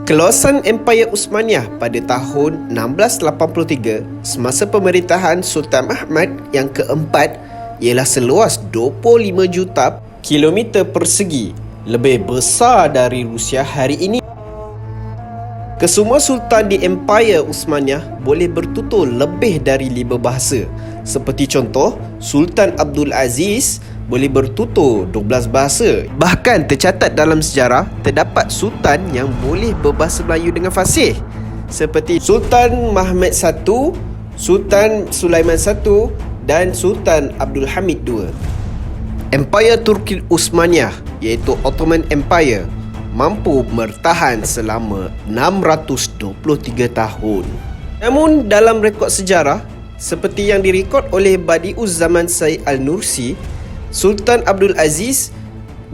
Keluasan Empayar Uthmaniyah pada tahun 1683 semasa pemerintahan Sultan Ahmad yang keempat ialah seluas 25 juta kilometer persegi, lebih besar dari Rusia hari ini. Kesemua sultan di Empayar Uthmaniyah boleh bertutur lebih dari 5 bahasa. Seperti contoh, Sultan Abdul Aziz boleh bertutur 12 bahasa. Bahkan tercatat dalam sejarah, terdapat sultan yang boleh berbahasa Melayu dengan fasih. Seperti Sultan Mahmud I, Sultan Sulaiman I dan Sultan Abdul Hamid II. Empayar Turki Uthmaniyah iaitu Ottoman Empire mampu bertahan selama 623 tahun. Namun dalam rekod sejarah, seperti yang direkod oleh Badi'uz Zaman Said Al-Nursi, Sultan Abdul Aziz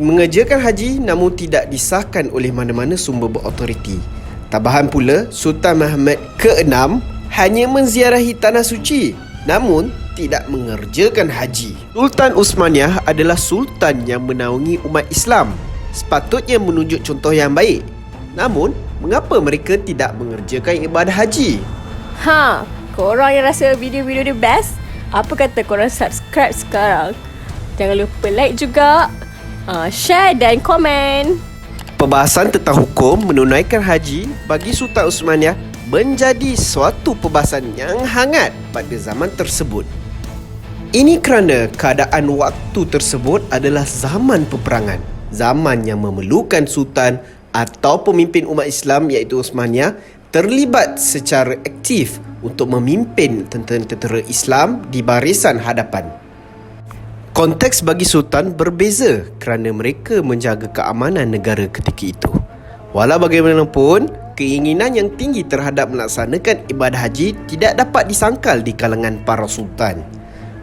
mengerjakan haji namun tidak disahkan oleh mana-mana sumber berautoriti. Tambahan pula, Sultan Mahmud ke-6 hanya menziarahi tanah suci namun tidak mengerjakan haji. Sultan Uthmaniyah adalah sultan yang menaungi umat Islam, sepatutnya menunjuk contoh yang baik. Namun, mengapa mereka tidak mengerjakan ibadah haji? Korang yang rasa video-video dia best, apa kata korang subscribe sekarang? Jangan lupa like juga, share dan komen. Perbahasan tentang hukum menunaikan haji bagi Sultan Uthmaniyah menjadi suatu perbahasan yang hangat pada zaman tersebut. Ini kerana keadaan waktu tersebut adalah zaman peperangan, zaman yang memerlukan sultan atau pemimpin umat Islam iaitu Uthmaniyah terlibat secara aktif untuk memimpin tentera-tentera Islam di barisan hadapan. Konteks bagi sultan berbeza kerana mereka menjaga keamanan negara ketika itu. Walau bagaimanapun, keinginan yang tinggi terhadap melaksanakan ibadah haji tidak dapat disangkal di kalangan para sultan.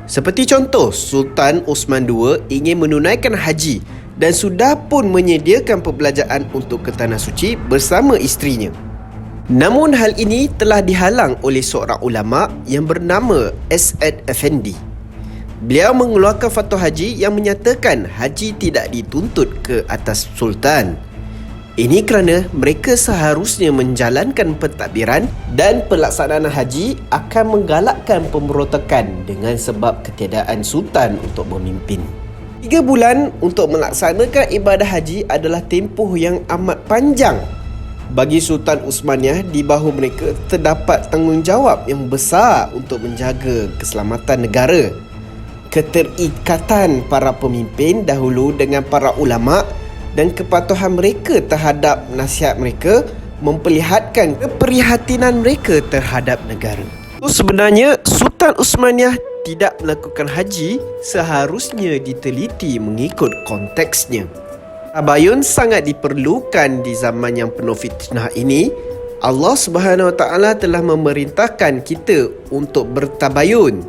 Seperti contoh, Sultan Osman II ingin menunaikan haji dan sudah pun menyediakan perbelanjaan untuk ke Tanah Suci bersama isterinya. Namun hal ini telah dihalang oleh seorang ulama yang bernama As'ad Effendi. Beliau mengeluarkan fatwa haji yang menyatakan haji tidak dituntut ke atas sultan. Ini kerana mereka seharusnya menjalankan pentadbiran dan pelaksanaan haji akan menggalakkan pemberontakan dengan sebab ketiadaan sultan untuk memimpin. 3 bulan untuk melaksanakan ibadah haji adalah tempoh yang amat panjang. Bagi Sultan Uthmaniyah, di bahu mereka terdapat tanggungjawab yang besar untuk menjaga keselamatan negara. Keterikatan para pemimpin dahulu dengan para ulama dan kepatuhan mereka terhadap nasihat mereka memperlihatkan keprihatinan mereka terhadap negara. Sebenarnya, Sultan Uthmaniyah tidak melakukan haji seharusnya diteliti mengikut konteksnya. Tabayun sangat diperlukan di zaman yang penuh fitnah ini. Allah Subhanahu Wa Taala telah memerintahkan kita untuk bertabayun.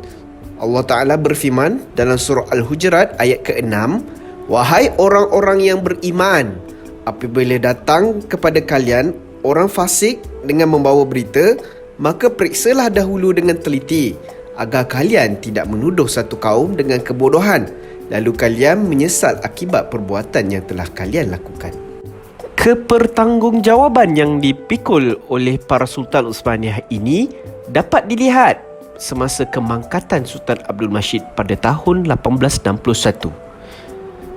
Allah Taala berfirman dalam surah Al-Hujurat ayat ke-6, "Wahai orang-orang yang beriman, apabila datang kepada kalian orang fasik dengan membawa berita, maka periksalah dahulu dengan teliti, agar kalian tidak menuduh satu kaum dengan kebodohan, lalu kalian menyesal akibat perbuatan yang telah kalian lakukan." Kepertanggungjawaban yang dipikul oleh para Sultan Uthmaniyah ini dapat dilihat semasa kemangkatan Sultan Abdul Majid pada tahun 1861,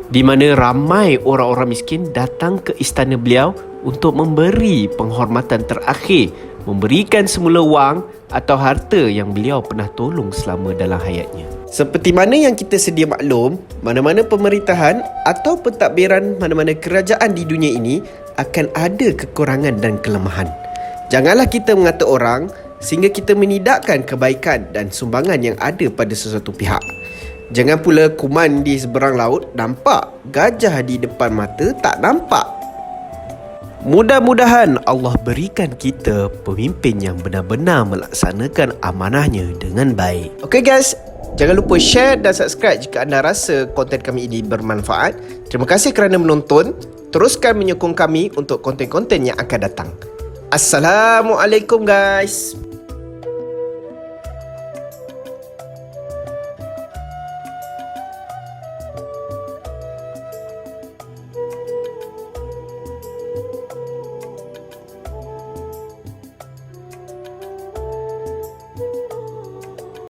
di mana ramai orang-orang miskin datang ke istana beliau untuk memberi penghormatan terakhir, memberikan semula wang atau harta yang beliau pernah tolong selama dalam hayatnya. Seperti mana yang kita sedia maklum, mana-mana pemerintahan atau pentadbiran mana-mana kerajaan di dunia ini akan ada kekurangan dan kelemahan. Janganlah kita mengata orang sehingga kita menidakkan kebaikan dan sumbangan yang ada pada sesuatu pihak. Jangan pula kuman di seberang laut nampak, gajah di depan mata tak nampak. Mudah-mudahan Allah berikan kita pemimpin yang benar-benar melaksanakan amanahnya dengan baik. Okay guys, jangan lupa share dan subscribe jika anda rasa konten kami ini bermanfaat. Terima kasih kerana menonton. Teruskan menyokong kami untuk konten-konten yang akan datang. Assalamualaikum guys.